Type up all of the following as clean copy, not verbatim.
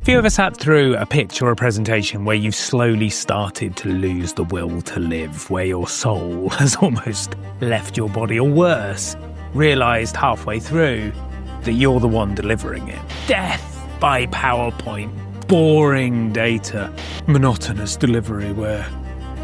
Have you ever sat through a pitch or a presentation where you've slowly started to lose the will to live, where your soul has almost left your body, or worse, realised halfway through that you're the one delivering it? Death by PowerPoint, boring data, monotonous delivery where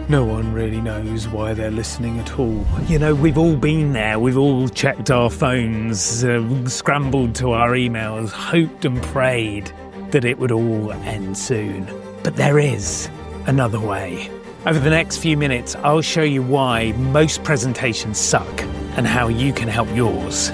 no one really knows why they're listening at all. You know, we've all been there. We've all checked our phones, scrambled to our emails, hoped and prayed that it would all end soon. But there is another way. Over the next few minutes, I'll show you why most presentations suck and how you can help yours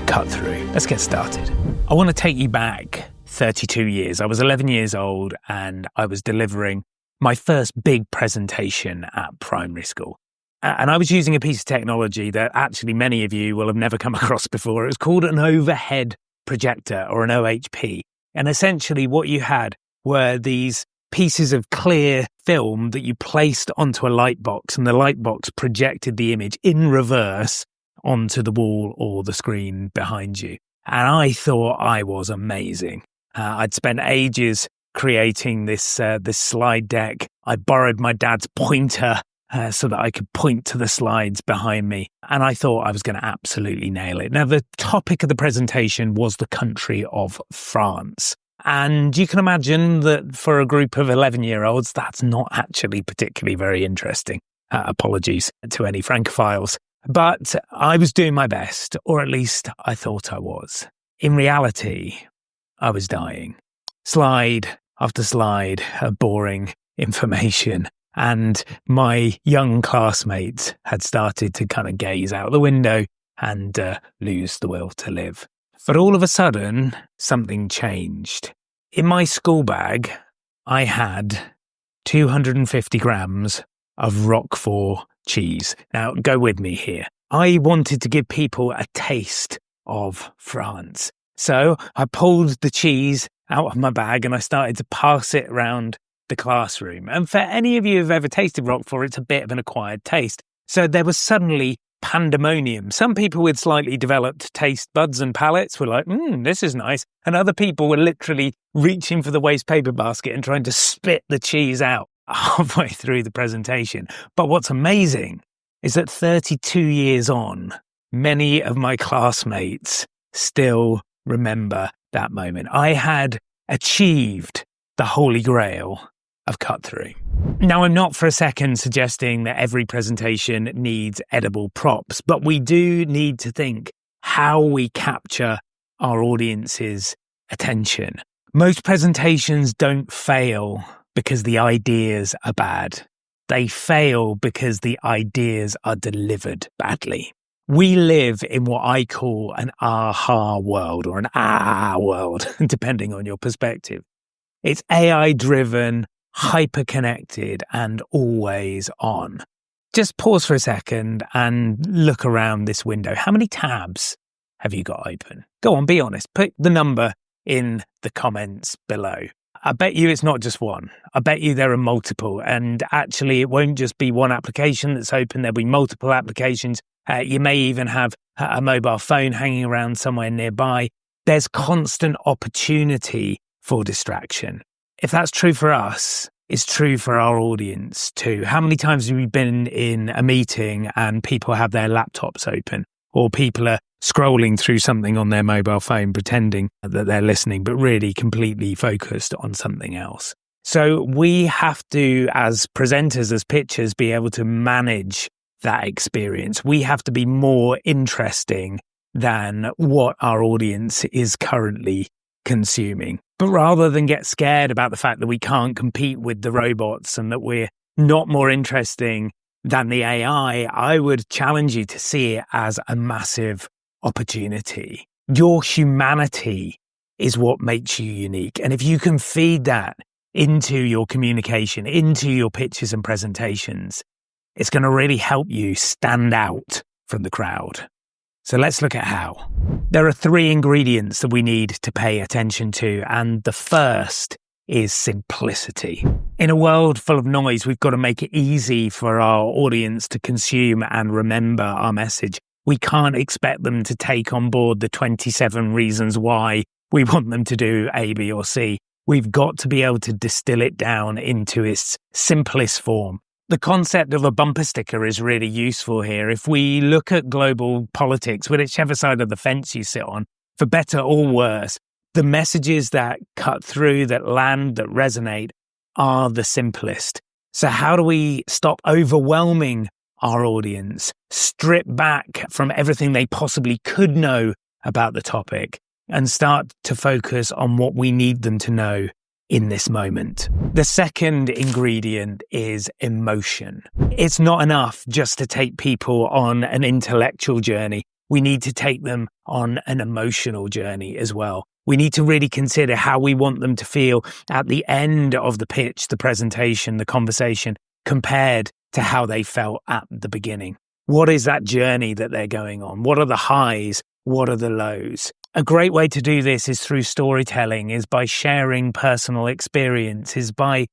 cut through. Let's get started. I want to take you back 32 years. I was 11 years old and I was delivering my first big presentation at primary school. And I was using a piece of technology that actually many of you will have never come across before. It was called an overhead projector, or an OHP. And essentially what you had were these pieces of clear film that you placed onto a light box, and the light box projected the image in reverse onto the wall or the screen behind you. And I thought I was amazing. I'd spent ages creating this slide deck. I borrowed my dad's pointer so that I could point to the slides behind me. And I thought I was going to absolutely nail it. Now, the topic of the presentation was the country of France. And you can imagine that for a group of 11-year-olds, that's not actually particularly very interesting. Apologies to any Francophiles. But I was doing my best, or at least I thought I was. In reality, I was dying. Slide after slide of boring information. And my young classmates had started to kind of gaze out the window and lose the will to live. But all of a sudden, something changed. In my school bag, I had 250 grams of Roquefort cheese. Now, go with me here. I wanted to give people a taste of France. So I pulled the cheese out of my bag and I started to pass it around the classroom. And for any of you who've ever tasted Roquefort, it's a bit of an acquired taste. So there was suddenly pandemonium. Some people with slightly developed taste buds and palates were like, this is nice. And other people were literally reaching for the waste paper basket and trying to spit the cheese out halfway through the presentation. But what's amazing is that 32 years on, many of my classmates still remember that moment. I had achieved the holy grail of cut through. Now, I'm not for a second suggesting that every presentation needs edible props, but we do need to think how we capture our audience's attention. Most presentations don't fail because the ideas are bad. They fail because the ideas are delivered badly. We live in what I call an aha world, or an world, depending on your perspective. It's AI-driven, hyper-connected, and always on. Just pause for a second and look around this window. How many tabs have you got open? Go on, be honest. Put the number in the comments below. I bet you it's not just one. I bet you there are multiple. And actually, it won't just be one application that's open. There'll be multiple applications. You may even have a mobile phone hanging around somewhere nearby. There's constant opportunity for distraction. If that's true for us, it's true for our audience too. How many times have we been in a meeting and people have their laptops open, or people are scrolling through something on their mobile phone pretending that they're listening, but really completely focused on something else? So we have to, as presenters, as pitchers, be able to manage that experience. We have to be more interesting than what our audience is currently consuming. But rather than get scared about the fact that we can't compete with the robots and that we're not more interesting than the AI, I would challenge you to see it as a massive opportunity. Your humanity is what makes you unique. And if you can feed that into your communication, into your pitches and presentations, it's going to really help you stand out from the crowd. So let's look at how. There are 3 ingredients that we need to pay attention to, and the first is simplicity. In a world full of noise, we've got to make it easy for our audience to consume and remember our message. We can't expect them to take on board the 27 reasons why we want them to do A, B, or C. We've got to be able to distill it down into its simplest form. The concept of a bumper sticker is really useful here. If we look at global politics, whichever side of the fence you sit on, for better or worse, the messages that cut through, that land, that resonate are the simplest. So how do we stop overwhelming our audience, strip back from everything they possibly could know about the topic, and start to focus on what we need them to know in this moment? The second ingredient is emotion. It's not enough just to take people on an intellectual journey. We need to take them on an emotional journey as well. We need to really consider how we want them to feel at the end of the pitch, the presentation, the conversation, compared to how they felt at the beginning. What is that journey that they're going on? What are the highs? What are the lows? A great way to do this is through storytelling, is by sharing personal experience, is by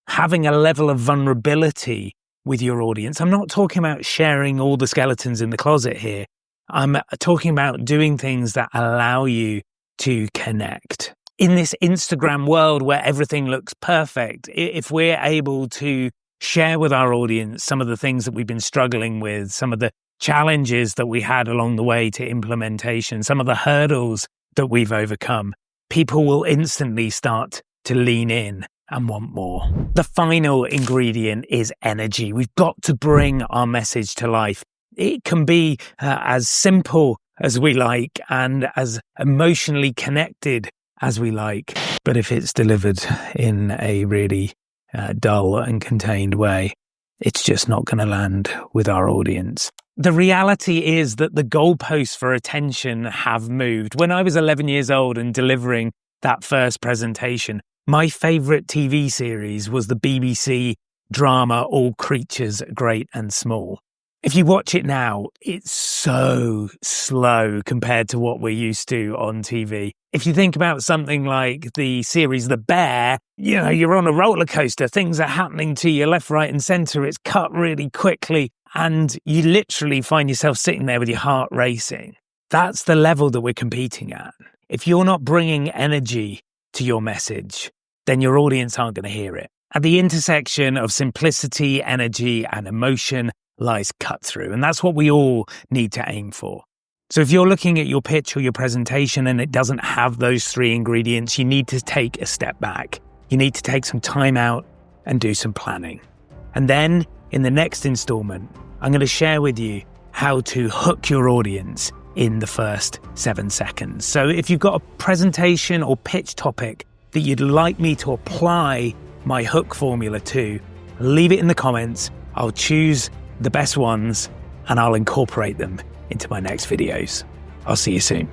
having a level of vulnerability with your audience. I'm not talking about sharing all the skeletons in the closet here. I'm talking about doing things that allow you to connect. In this Instagram world where everything looks perfect, if we're able to share with our audience some of the things that we've been struggling with, some of the challenges that we had along the way to implementation, some of the hurdles that we've overcome, people will instantly start to lean in and want more. The final ingredient is energy. We've got to bring our message to life. It can be as simple as we like and as emotionally connected as we like, but if it's delivered in a really dull and contained way, it's just not going to land with our audience. The reality is that the goalposts for attention have moved. When I was 11 years old and delivering that first presentation, my favourite TV series was the BBC drama All Creatures Great and Small. If you watch it now, it's so slow compared to what we're used to on TV. If you think about something like the series The Bear, you're on a roller coaster. Things are happening to you left, right and centre. It's cut really quickly and you literally find yourself sitting there with your heart racing. That's the level that we're competing at. If you're not bringing energy to your message, then your audience aren't going to hear it. At the intersection of simplicity, energy and emotion lies cut through. And that's what we all need to aim for. So if you're looking at your pitch or your presentation and it doesn't have those three ingredients, you need to take a step back. You need to take some time out and do some planning. And then in the next installment, I'm going to share with you how to hook your audience in the first 7 seconds. So if you've got a presentation or pitch topic that you'd like me to apply my hook formula to, leave it in the comments. I'll choose the best ones and I'll incorporate them into my next videos. I'll see you soon.